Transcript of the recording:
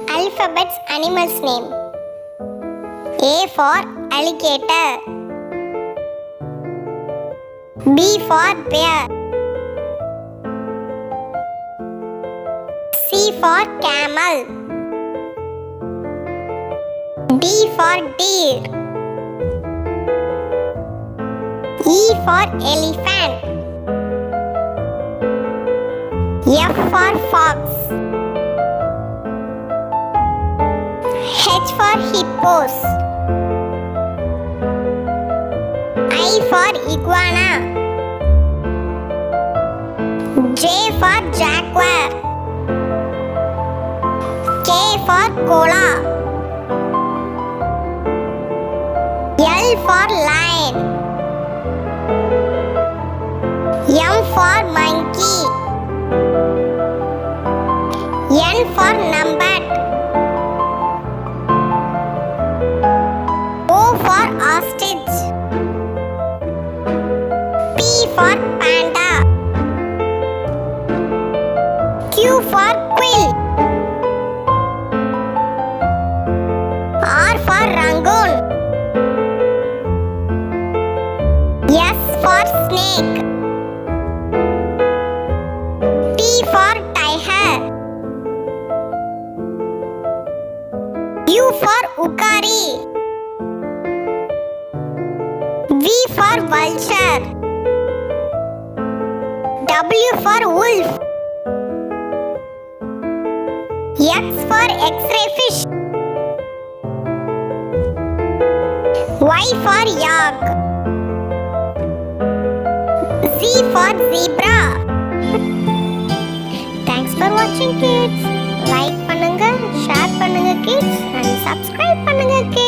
Alphabets animals name. A for alligator. B for bear. C for camel. D for deer. E for elephant. F for fox. H for hippos. I for iguana. J for jaguar. K for koala. L for lion. M for monkey. N for number. O for ostrich. P for panda. Q for quill. R for rangoon. S for snake. T for tiger. U for ukari. V for vulture. W for wolf. X for X-ray fish. Y for yak. Z for zebra. Thanks for watching kids. Like பண்ணுங்க, share பண்ணுங்க kids and subscribe பண்ணுங்க kids.